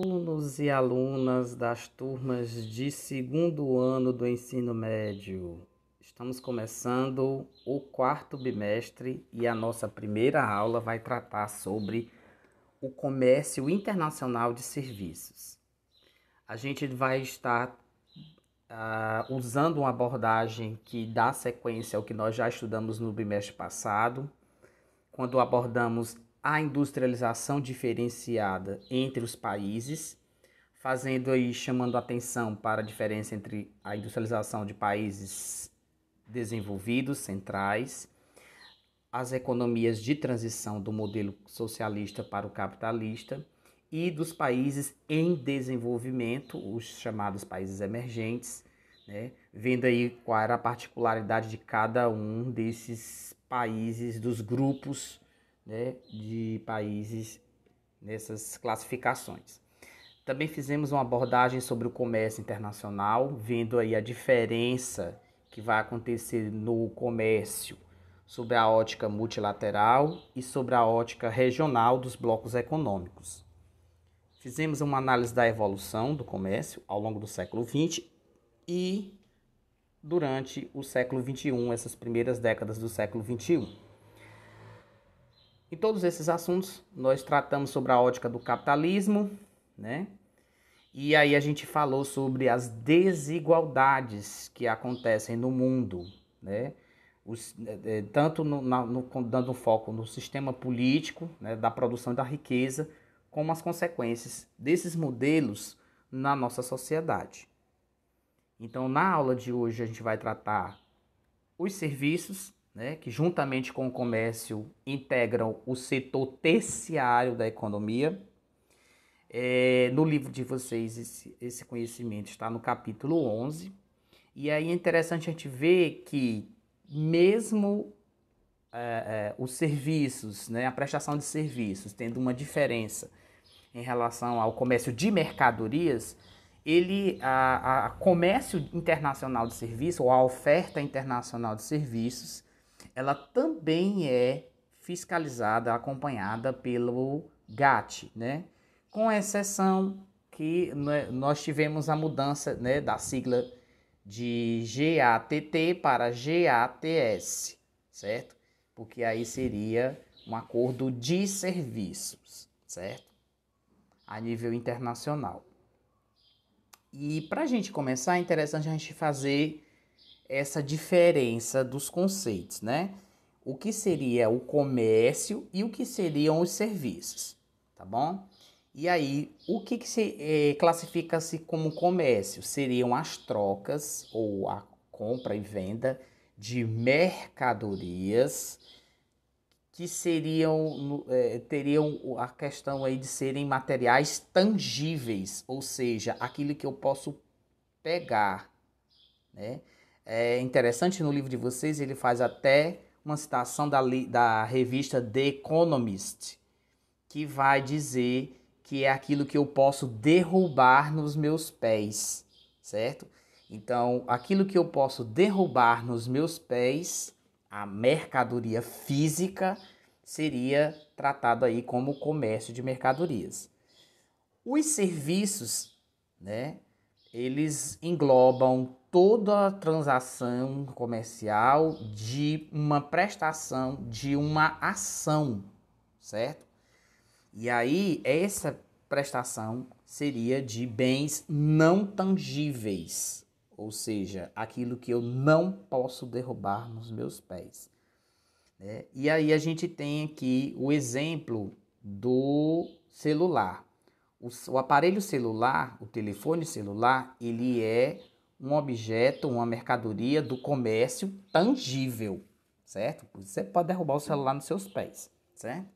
Alunos e alunas das turmas de segundo ano do ensino médio, estamos começando o quarto bimestre e a nossa primeira aula vai tratar sobre o comércio internacional de serviços. A gente vai estar usando uma abordagem que dá sequência ao que nós já estudamos no bimestre passado, quando abordamos a industrialização diferenciada entre os países, chamando atenção para a diferença entre a industrialização de países desenvolvidos, centrais, as economias de transição do modelo socialista para o capitalista e dos países em desenvolvimento, os chamados países emergentes, né? Vendo aí qual era a particularidade de cada um desses países, dos grupos, né, de países nessas classificações. Também fizemos uma abordagem sobre o comércio internacional, vendo aí a diferença que vai acontecer no comércio sobre a ótica multilateral e sobre a ótica regional dos blocos econômicos. Fizemos uma análise da evolução do comércio ao longo do século XX e durante o século XXI, essas primeiras décadas do século XXI. Em todos esses assuntos, nós tratamos sobre a ótica do capitalismo, né? E aí a gente falou sobre as desigualdades que acontecem no mundo, né? Tanto dando foco no sistema político, né, da produção da riqueza, como as consequências desses modelos na nossa sociedade. Então, na aula de hoje, a gente vai tratar os serviços, né, que juntamente com o comércio integram o setor terciário da economia. No livro de vocês, esse conhecimento está no capítulo 11. E aí é interessante a gente ver que mesmo os serviços, né, a prestação de serviços, tendo uma diferença em relação ao comércio de mercadorias, a comércio internacional de serviços, ou a oferta internacional de serviços, ela também é fiscalizada, acompanhada pelo GATT, né? Com exceção que, né, nós tivemos a mudança, né, da sigla de GATT para GATS, certo? Porque aí seria um acordo de serviços, certo? A nível internacional. E para a gente começar, é interessante a gente fazer essa diferença dos conceitos, né? O que seria o comércio e o que seriam os serviços, tá bom? E aí, o que classifica-se como comércio? Seriam as trocas ou a compra e venda de mercadorias que teriam a questão aí de serem materiais tangíveis, ou seja, aquilo que eu posso pegar, né? É interessante, no livro de vocês ele faz até uma citação da revista The Economist, que vai dizer que é aquilo que eu posso derrubar nos meus pés, certo? Então, aquilo que eu posso derrubar nos meus pés, a mercadoria física, seria tratado aí como comércio de mercadorias. Os serviços, né, eles englobam toda a transação comercial de uma prestação, de uma ação, certo? E aí, essa prestação seria de bens não tangíveis, ou seja, aquilo que eu não posso derrubar nos meus pés, né? E aí a gente tem aqui o exemplo do celular. O aparelho celular, o telefone celular, ele é um objeto, uma mercadoria do comércio tangível, certo? Você pode derrubar o celular nos seus pés, certo?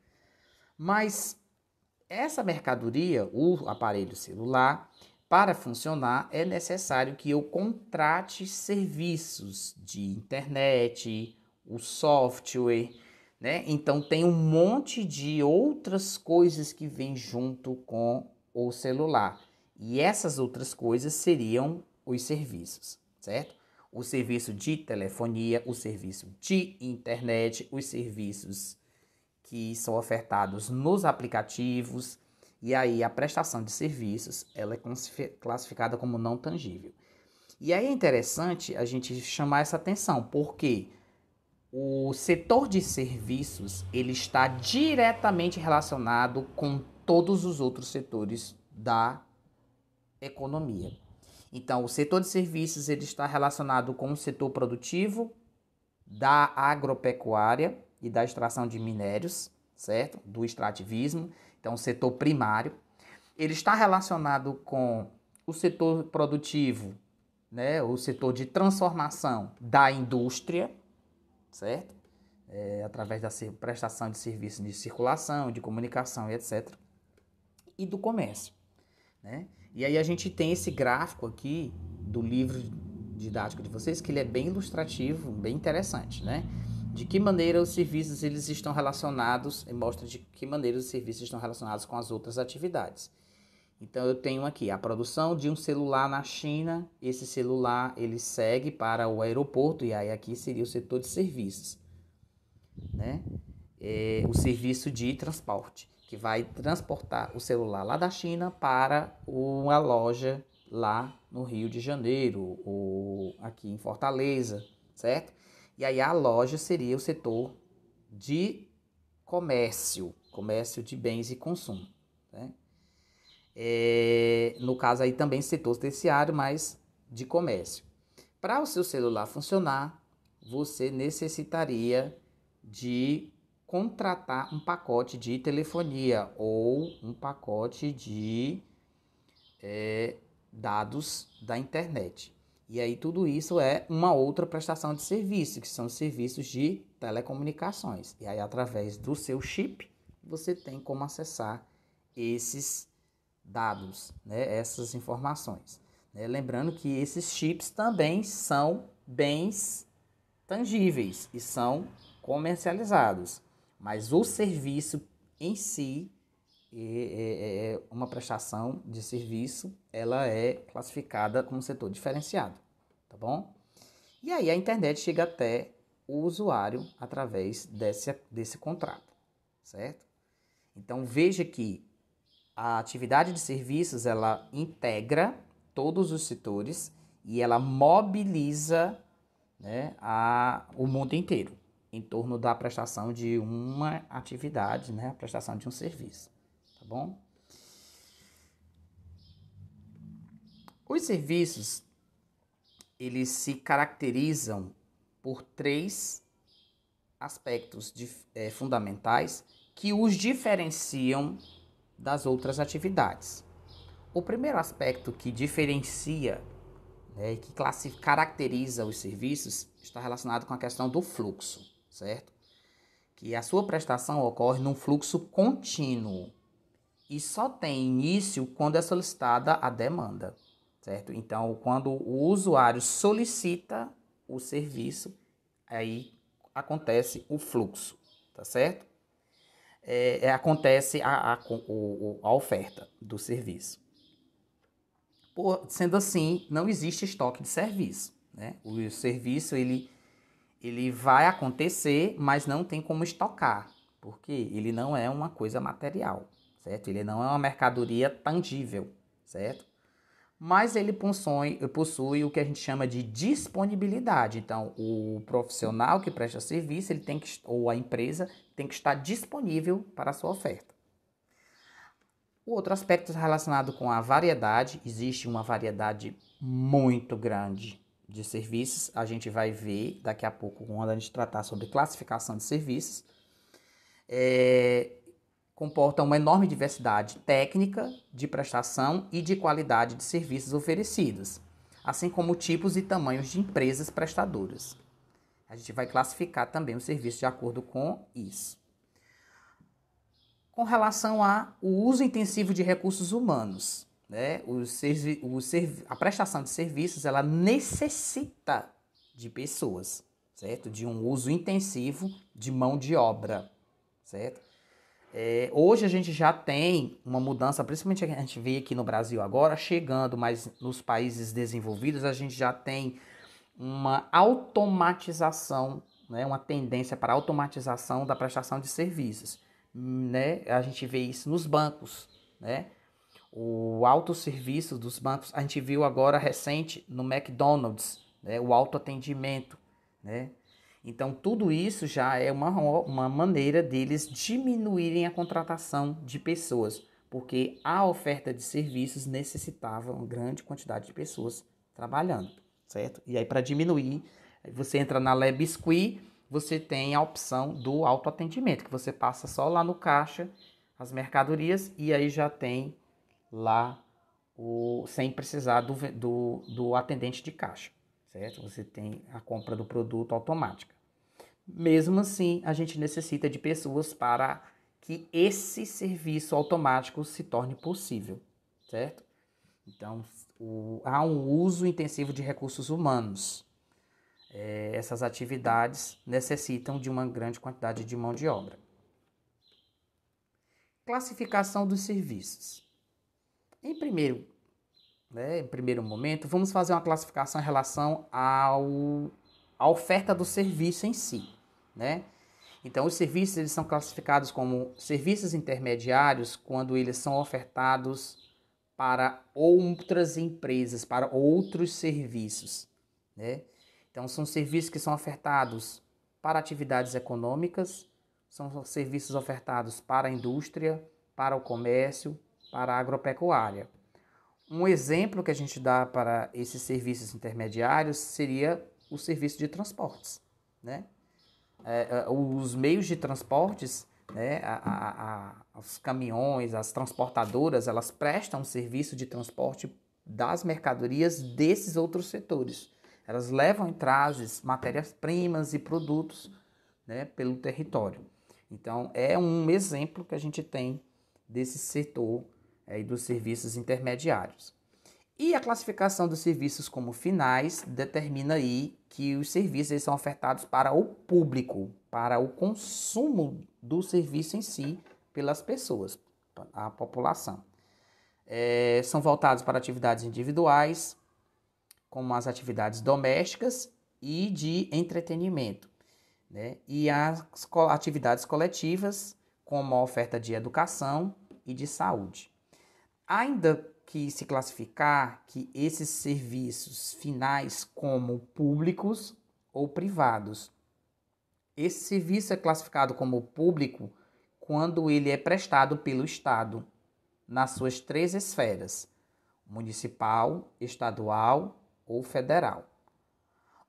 Mas essa mercadoria, o aparelho celular, para funcionar é necessário que eu contrate serviços de internet, o software, né? Então tem um monte de outras coisas que vêm junto com o celular. E essas outras coisas seriam os serviços, certo? O serviço de telefonia, o serviço de internet, os serviços que são ofertados nos aplicativos E aí a prestação de serviços, ela é classificada como não tangível. E aí é interessante a gente chamar essa atenção, porque o setor de serviços, ele está diretamente relacionado com todos os outros setores da economia. Então, o setor de serviços, ele está relacionado com o setor produtivo, da agropecuária e da extração de minérios, certo? Do extrativismo, então o setor primário. Ele está relacionado com o setor produtivo, né? O setor de transformação da indústria, certo? Através da prestação de serviços de circulação, de comunicação e etc. E do comércio, né? E aí a gente tem esse gráfico aqui do livro didático de vocês, que ele é bem ilustrativo, bem interessante, né? De que maneira os serviços eles estão relacionados, e mostra de que maneira os serviços estão relacionados com as outras atividades. Então eu tenho aqui a produção de um celular na China, esse celular ele segue para o aeroporto, e aí aqui seria o setor de serviços, né? O serviço de transporte, que vai transportar o celular lá da China para uma loja lá no Rio de Janeiro, ou aqui em Fortaleza, certo? E aí a loja seria o setor de comércio de bens e consumo, né? No caso aí também setor terciário, mas de comércio. Para o seu celular funcionar, você necessitaria de contratar um pacote de telefonia ou um pacote de dados da internet. E aí tudo isso é uma outra prestação de serviço, que são os serviços de telecomunicações. E aí através do seu chip, você tem como acessar esses dados, né, essas informações. Lembrando que esses chips também são bens tangíveis e são comercializados, mas o serviço em si é uma prestação de serviço, ela é classificada como setor diferenciado, tá bom? E aí a internet chega até o usuário através desse contrato, certo? Então veja que a atividade de serviços, ela integra todos os setores e ela mobiliza, né, o mundo inteiro em torno da prestação de uma atividade, né, a prestação de um serviço, tá bom? Os serviços, eles se caracterizam por três aspectos fundamentais que os diferenciam das outras atividades. O primeiro aspecto que diferencia, né, que caracteriza os serviços está relacionado com a questão do fluxo, certo? Que a sua prestação ocorre num fluxo contínuo e só tem início quando é solicitada a demanda, certo? Então, quando o usuário solicita o serviço, aí acontece o fluxo, tá certo? Acontece a oferta do serviço. Sendo assim, não existe estoque de serviço, né? O serviço ele vai acontecer, mas não tem como estocar, porque ele não é uma coisa material, certo? Ele não é uma mercadoria tangível, certo? Mas ele possui o que a gente chama de disponibilidade. Então, o profissional que presta serviço, ou a empresa, tem que estar disponível para a sua oferta. O outro aspecto relacionado com a variedade, existe uma variedade muito grande de serviços. A gente vai ver daqui a pouco, quando a gente tratar sobre classificação de serviços. Comporta uma enorme diversidade técnica, de prestação e de qualidade de serviços oferecidos, assim como tipos e tamanhos de empresas prestadoras. A gente vai classificar também o serviço de acordo com isso. Com relação ao uso intensivo de recursos humanos, né? A prestação de serviços, ela necessita de pessoas, certo? De um uso intensivo de mão de obra, certo? Hoje a gente já tem uma mudança, principalmente a gente vê aqui no Brasil agora, chegando, mas nos países desenvolvidos a gente já tem uma automatização, né, uma tendência para automatização da prestação de serviços, né? A gente vê isso nos bancos, né? O autosserviço dos bancos, a gente viu agora recente no McDonald's, né? O autoatendimento, né? Então, tudo isso já é uma maneira deles diminuírem a contratação de pessoas, porque a oferta de serviços necessitava uma grande quantidade de pessoas trabalhando, certo? E aí, para diminuir, você entra na Le Biscuit, você tem a opção do autoatendimento, que você passa só lá no caixa as mercadorias e aí já tem lá sem precisar do atendente de caixa, certo? Você tem a compra do produto automática. Mesmo assim, a gente necessita de pessoas para que esse serviço automático se torne possível, certo? Então, há um uso intensivo de recursos humanos. Essas atividades necessitam de uma grande quantidade de mão de obra. Classificação dos serviços. Em primeiro momento, vamos fazer uma classificação em relação à oferta do serviço em si, né? Então, os serviços eles são classificados como serviços intermediários quando eles são ofertados para outras empresas, para outros serviços, né? Então, são serviços que são ofertados para atividades econômicas, são serviços ofertados para a indústria, para o comércio, para a agropecuária. Um exemplo que a gente dá para esses serviços intermediários seria o serviço de transportes, né? Os meios de transportes, né? Os caminhões, as transportadoras, elas prestam serviço de transporte das mercadorias desses outros setores. Elas levam em trazes matérias-primas e produtos, né, pelo território. Então, é um exemplo que a gente tem desse setor dos serviços intermediários. E a classificação dos serviços como finais determina aí que os serviços eles são ofertados para o público, para o consumo do serviço em si pelas pessoas, a população. São voltados para atividades individuais, como as atividades domésticas e de entretenimento, né? E as atividades coletivas, como a oferta de educação e de saúde. Ainda que se classificar que esses serviços finais como públicos ou privados. Esse serviço é classificado como público quando ele é prestado pelo Estado, nas suas 3 esferas, municipal, estadual ou federal.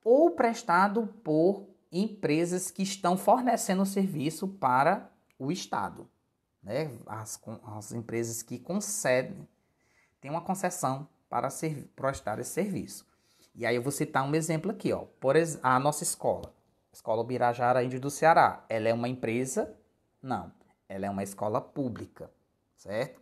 Ou prestado por empresas que estão fornecendo serviço para o Estado, né? As empresas que concedem, têm uma concessão para prestar esse serviço. E aí eu vou citar um exemplo aqui, ó. A nossa escola, Escola Ubirajara Índio do Ceará, ela é uma empresa? Não, ela é uma escola pública, certo?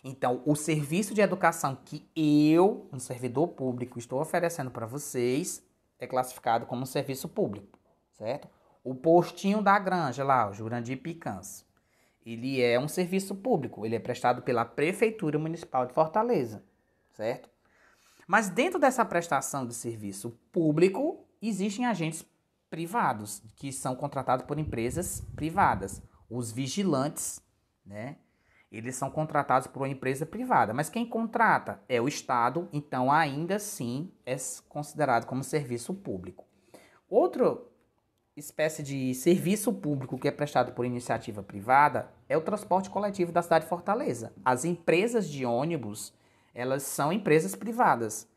Então, o serviço de educação que eu, um servidor público, estou oferecendo para vocês é classificado como um serviço público, certo? O postinho da granja lá, o Jurandir Picância, ele é um serviço público, ele é prestado pela Prefeitura Municipal de Fortaleza, certo? Mas dentro dessa prestação de serviço público, existem agentes privados, que são contratados por empresas privadas. Os vigilantes, né? Eles são contratados por uma empresa privada, mas quem contrata é o Estado, então ainda assim é considerado como serviço público. Outra espécie de serviço público que é prestado por iniciativa privada é o transporte coletivo da cidade de Fortaleza. As empresas de ônibus, elas são empresas privadas,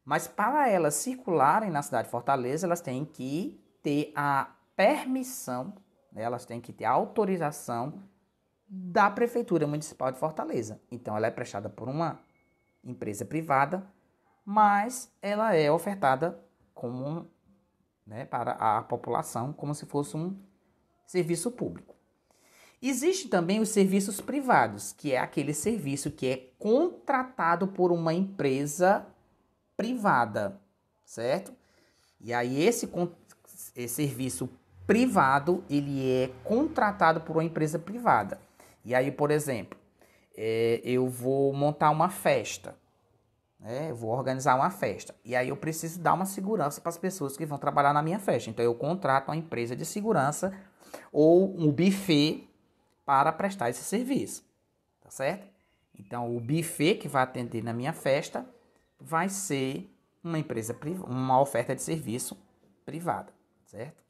mas para elas circularem na cidade de Fortaleza, elas têm que ter a permissão, né? Elas têm que ter a autorização da Prefeitura Municipal de Fortaleza. Então, ela é prestada por uma empresa privada, mas ela é ofertada como, né, para a população, como se fosse um serviço público. Existem também os serviços privados, que é aquele serviço que é contratado por uma empresa privada, certo? E aí esse serviço privado, ele é contratado por uma empresa privada. E aí, por exemplo, eu vou montar uma festa, né? Eu vou organizar uma festa. E aí eu preciso dar uma segurança para as pessoas que vão trabalhar na minha festa. Então eu contrato uma empresa de segurança ou um buffet para prestar esse serviço, tá certo? Então, o buffet que vai atender na minha festa vai ser uma empresa, uma oferta de serviço privada, certo?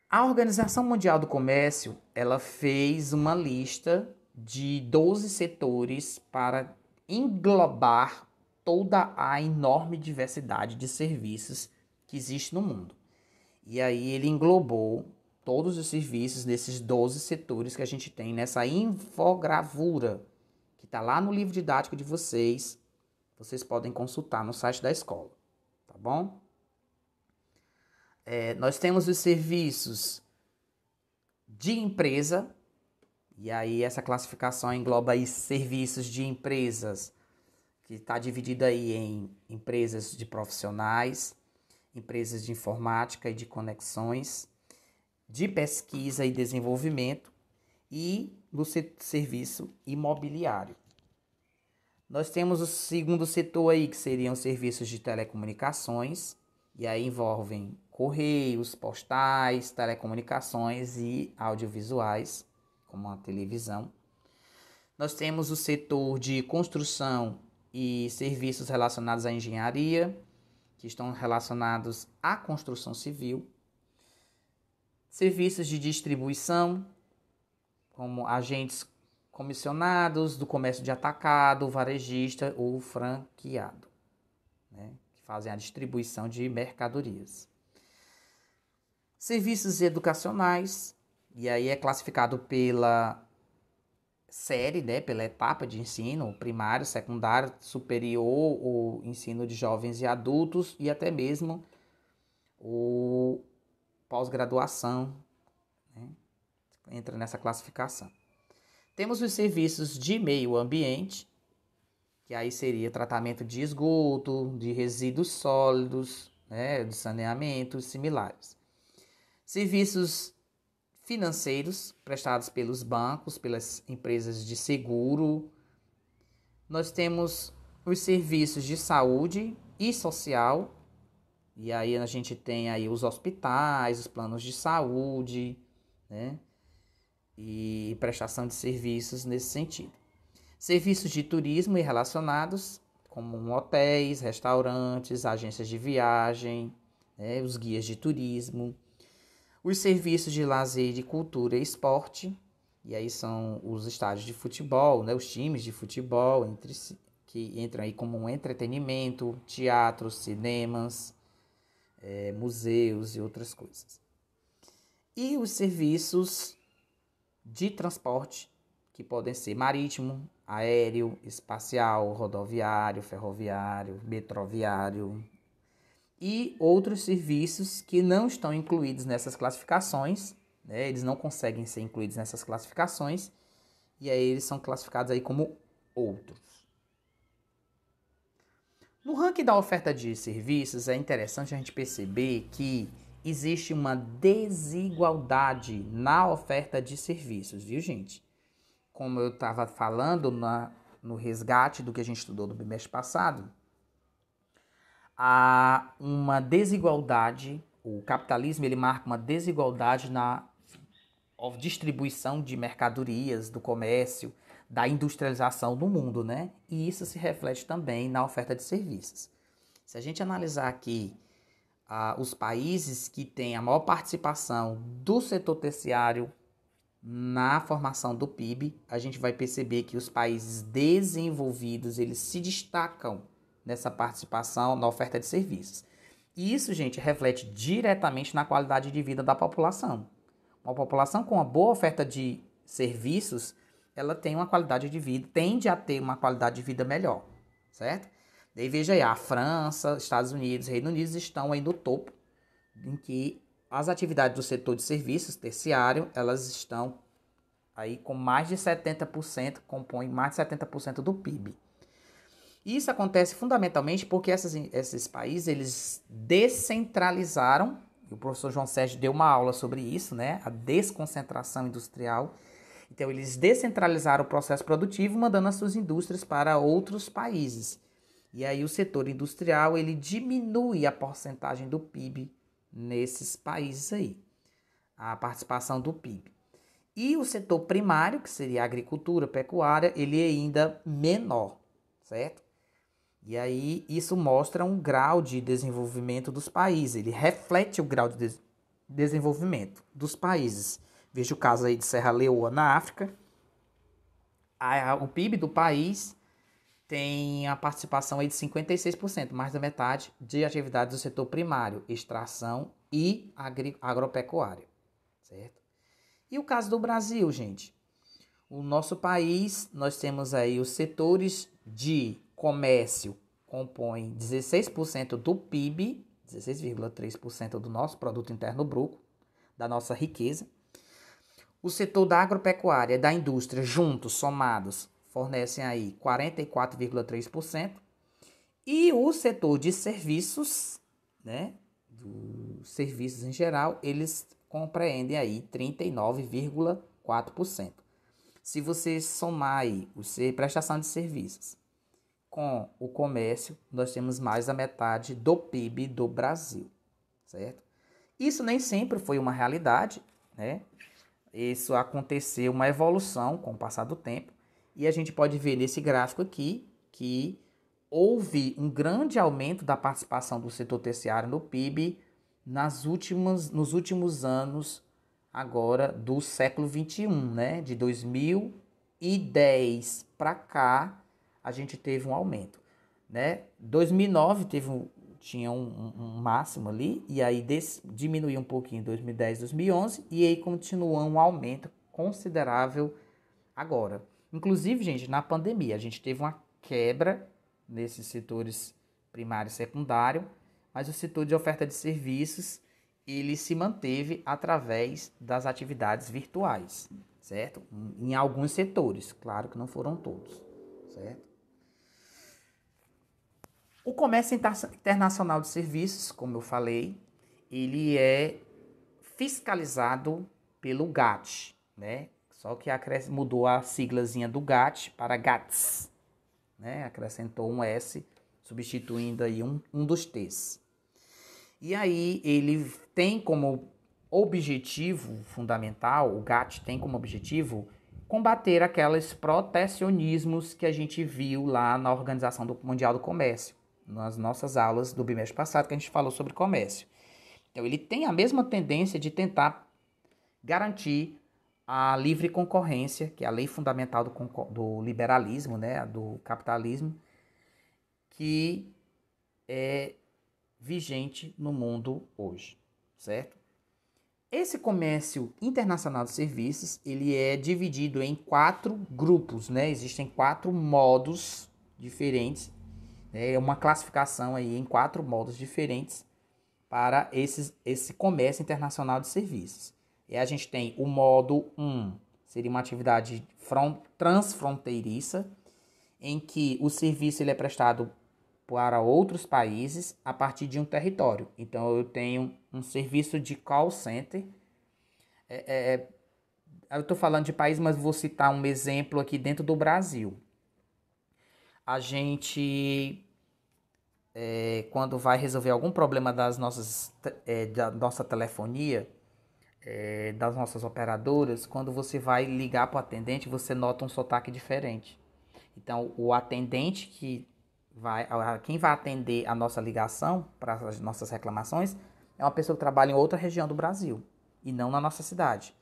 A Organização Mundial do Comércio, ela fez uma lista de 12 setores para englobar toda a enorme diversidade de serviços que existe no mundo. E aí ele englobou todos os serviços desses 12 setores que a gente tem nessa infogravura, que está lá no livro didático de vocês. Vocês podem consultar no site da escola, tá bom? Nós temos os serviços de empresa, e aí essa classificação engloba aí serviços de empresas, que está dividida aí em empresas de profissionais, empresas de informática e de conexões, de pesquisa e desenvolvimento e no serviço imobiliário. Nós temos o segundo setor aí, que seriam os serviços de telecomunicações, e aí envolvem correios, postais, telecomunicações e audiovisuais, como a televisão. Nós temos o setor de construção e serviços relacionados à engenharia, que estão relacionados à construção civil. Serviços de distribuição, como agentes comissionados do comércio de atacado, varejista ou franqueado, né, que fazem a distribuição de mercadorias. Serviços educacionais, e aí é classificado pela série, né, pela etapa de ensino, primário, secundário, superior, ou ensino de jovens e adultos, e até mesmo o pós-graduação, né, entra nessa classificação. Temos os serviços de meio ambiente, que aí seria tratamento de esgoto, de resíduos sólidos, né, de saneamento e similares. Serviços financeiros prestados pelos bancos, pelas empresas de seguro. Nós temos os serviços de saúde e social, e aí a gente tem aí os hospitais, os planos de saúde, né, e prestação de serviços nesse sentido. Serviços de turismo e relacionados, como hotéis, restaurantes, agências de viagem, né, os guias de turismo. Os serviços de lazer, de cultura e esporte, e aí são os estádios de futebol, né, os times de futebol, que entram aí como um entretenimento, teatros, cinemas, museus e outras coisas. E os serviços de transporte, que podem ser marítimo, aéreo, espacial, rodoviário, ferroviário, metroviário e outros serviços que não estão incluídos nessas classificações, né? Eles não conseguem ser incluídos nessas classificações e aí eles são classificados aí como outros. No ranking da oferta de serviços é interessante a gente perceber que existe uma desigualdade na oferta de serviços, viu, gente? Como eu estava falando no resgate do que a gente estudou no bimestre passado, há uma desigualdade, o capitalismo ele marca uma desigualdade na distribuição de mercadorias, do comércio, da industrialização do mundo, né? E isso se reflete também na oferta de serviços. Se a gente analisar aqui os países que têm a maior participação do setor terciário na formação do PIB, a gente vai perceber que os países desenvolvidos, eles se destacam nessa participação na oferta de serviços. E isso, gente, reflete diretamente na qualidade de vida da população. Uma população com uma boa oferta de serviços, ela tem uma qualidade de vida, tende a ter uma qualidade de vida melhor, certo? Daí veja aí, a França, Estados Unidos, Reino Unido estão aí no topo, em que as atividades do setor de serviços terciário, elas estão aí com mais de 70%, compõem mais de 70% do PIB. Isso acontece fundamentalmente porque esses países, eles descentralizaram, e o professor João Sérgio deu uma aula sobre isso, né? A desconcentração industrial. Então, eles descentralizaram o processo produtivo, mandando as suas indústrias para outros países. E aí o setor industrial, ele diminui a porcentagem do PIB nesses países aí, a participação do PIB. E o setor primário, que seria a agricultura, pecuária, ele é ainda menor, certo? E aí isso mostra um grau de desenvolvimento dos países, ele reflete o grau de desenvolvimento dos países. Veja o caso aí de Serra Leoa na África. O PIB do país tem a participação aí de 56%, mais da metade de atividades do setor primário, extração e agropecuária, certo? E o caso do Brasil, gente? O nosso país, nós temos aí os setores de comércio, compõem 16% do PIB, 16,3% do nosso produto interno bruto, da nossa riqueza. O setor da agropecuária e da indústria, juntos, somados, fornecem aí 44,3%. E o setor de serviços, né, dos serviços em geral, eles compreendem aí 39,4%. Se você somar aí a prestação de serviços com o comércio, nós temos mais da metade do PIB do Brasil, certo? Isso nem sempre foi uma realidade, né? Isso aconteceu uma evolução com o passar do tempo, e a gente pode ver nesse gráfico aqui que houve um grande aumento da participação do setor terciário no PIB nos últimos anos agora do século XXI, né? De 2010 para cá, a gente teve um aumento, né? 2009 tinha um máximo ali, e aí diminuiu um pouquinho em 2010, 2011, e aí continua um aumento considerável agora. Inclusive, gente, na pandemia, a gente teve uma quebra nesses setores primário e secundário, mas o setor de oferta de serviços, ele se manteve através das atividades virtuais, certo? Em alguns setores, claro que não foram todos, certo? O comércio internacional de serviços, como eu falei, ele é fiscalizado pelo GATT, né? Só que mudou a siglazinha do GATT para GATS, né? Acrescentou um S, substituindo aí um dos T's. E aí ele tem como objetivo fundamental, o GATT tem como objetivo combater aqueles protecionismos que a gente viu lá na Organização Mundial do Comércio, nas nossas aulas do bimestre passado que a gente falou sobre comércio. Então ele tem a mesma tendência de tentar garantir a livre concorrência, que é a lei fundamental do liberalismo, né, do capitalismo, que é vigente no mundo hoje, certo? Esse comércio internacional de serviços, ele é dividido em 4 grupos, né? Existem 4 modos diferentes, né? É uma classificação aí em 4 modos diferentes para esse comércio internacional de serviços. E a gente tem o modo 1, seria uma atividade transfronteiriça, em que o serviço ele é prestado para outros países a partir de um território. Então, eu tenho um serviço de call center. Eu estou falando de país, mas vou citar um exemplo aqui dentro do Brasil. A gente, quando vai resolver algum problema da nossa telefonia, das nossas operadoras, quando você vai ligar para o atendente, você nota um sotaque diferente. Então, o atendente quem vai atender a nossa ligação para as nossas reclamações é uma pessoa que trabalha em outra região do Brasil e não na nossa cidade.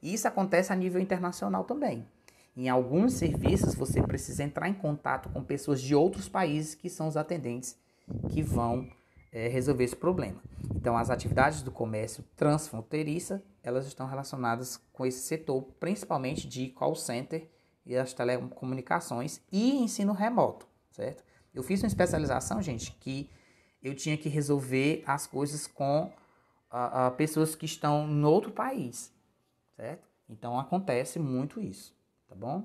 E isso acontece a nível internacional também. Em alguns serviços você precisa entrar em contato com pessoas de outros países que são os atendentes que vão resolver esse problema. Então as atividades do comércio transfronteiriça, elas estão relacionadas com esse setor, principalmente de call center e as telecomunicações e ensino remoto, certo? Eu fiz uma especialização, gente, que eu tinha que resolver as coisas com pessoas que estão em outro país, certo? Então acontece muito isso, tá bom?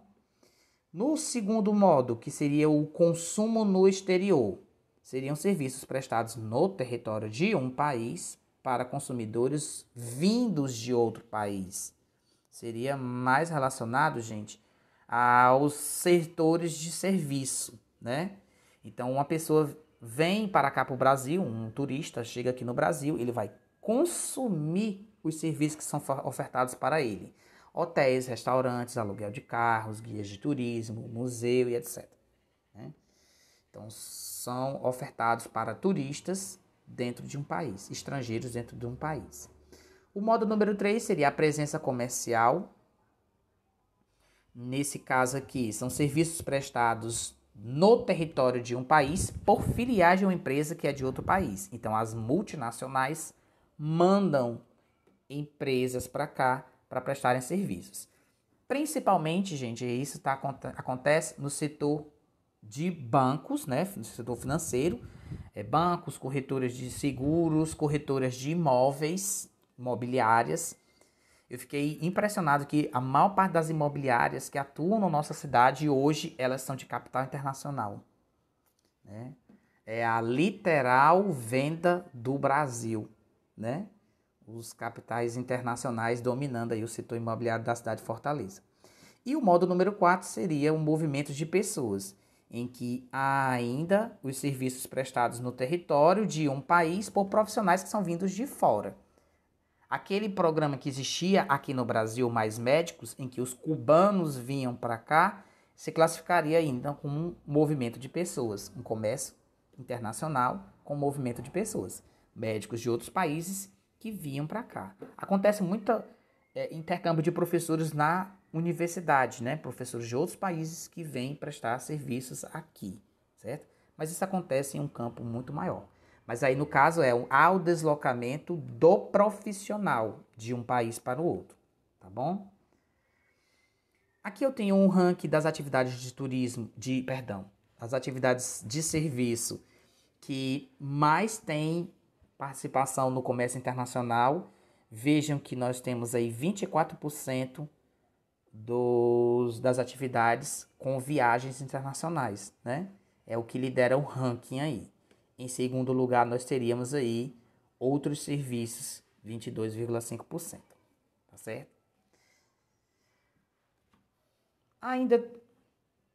No segundo modo, que seria o consumo no exterior, seriam serviços prestados no território de um país para consumidores vindos de outro país. Seria mais relacionado, gente, aos setores de serviço, né? Então, uma pessoa vem para cá para o Brasil, um turista chega aqui no Brasil, ele vai consumir os serviços que são ofertados para ele. hotéis, restaurantes, aluguel de carros, guias de turismo, museu e etc. Né? Então, são ofertados para turistas dentro de um país, estrangeiros dentro de um país. O modo número 3 seria a presença comercial. Nesse caso aqui, são serviços prestados no território de um país por filiais de uma empresa que é de outro país. Então, as multinacionais mandam empresas para cá para prestarem serviços. Principalmente, gente, isso acontece no setor de bancos, né, no setor financeiro, bancos, corretoras de seguros, corretoras de imóveis, imobiliárias. Eu fiquei impressionado que a maior parte das imobiliárias que atuam na nossa cidade hoje, elas são de capital internacional. Né? É a literal venda do Brasil, né? Os capitais internacionais dominando aí o setor imobiliário da cidade de Fortaleza. E o modo número 4 seria um movimento de pessoas, em que há ainda os serviços prestados no território de um país por profissionais que são vindos de fora. Aquele programa que existia aqui no Brasil, Mais Médicos, em que os cubanos vinham para cá, se classificaria ainda como um movimento de pessoas, um comércio internacional com movimento de pessoas, médicos de outros países que vinham para cá. Acontece muito intercâmbio de professores na universidade, né? Professores de outros países que vêm prestar serviços aqui, certo? Mas isso acontece em um campo muito maior. Mas aí, no caso, há o deslocamento do profissional de um país para o outro, tá bom? Aqui eu tenho um ranking das atividades de turismo, as atividades de serviço que mais têm participação no comércio internacional. Vejam que nós temos aí 24% das atividades com viagens internacionais, né? É o que lidera o ranking aí. Em segundo lugar, nós teríamos aí outros serviços, 22,5%, tá certo? Ainda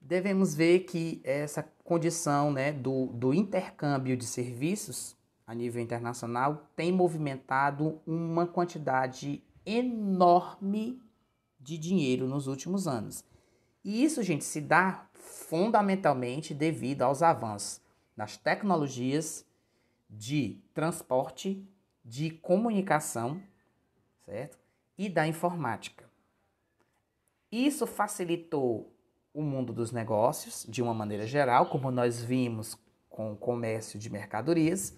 devemos ver que essa condição, né, do intercâmbio de serviços a nível internacional tem movimentado uma quantidade enorme de dinheiro nos últimos anos. E isso, gente, se dá fundamentalmente devido aos avanços das tecnologias de transporte, de comunicação, certo? E da informática. Isso facilitou o mundo dos negócios, de uma maneira geral, como nós vimos com o comércio de mercadorias,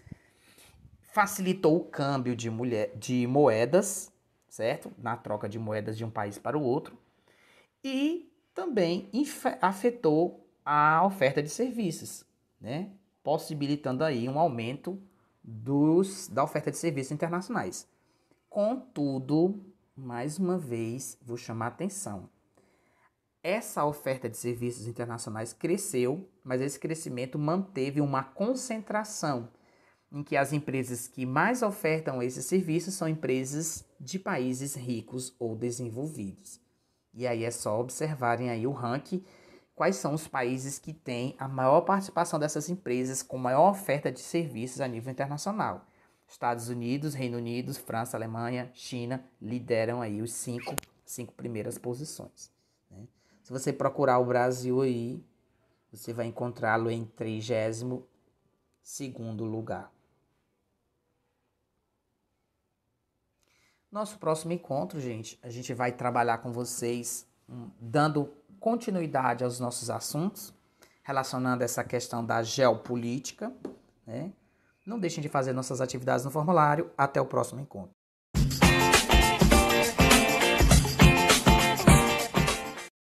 facilitou o câmbio de moedas, certo? Na troca de moedas de um país para o outro, e também afetou a oferta de serviços, né? Possibilitando aí um aumento da oferta de serviços internacionais. Contudo, mais uma vez, vou chamar a atenção. Essa oferta de serviços internacionais cresceu, mas esse crescimento manteve uma concentração em que as empresas que mais ofertam esses serviços são empresas de países ricos ou desenvolvidos. E aí é só observarem aí o ranking, quais são os países que têm a maior participação dessas empresas com maior oferta de serviços a nível internacional. Estados Unidos, Reino Unido, França, Alemanha, China lideram aí os cinco primeiras posições. Né? Se você procurar o Brasil aí, você vai encontrá-lo em 32º lugar. Nosso próximo encontro, gente, a gente vai trabalhar com vocês, dando continuidade aos nossos assuntos, relacionando essa questão da geopolítica, né? Não deixem de fazer nossas atividades no formulário. Até o próximo encontro.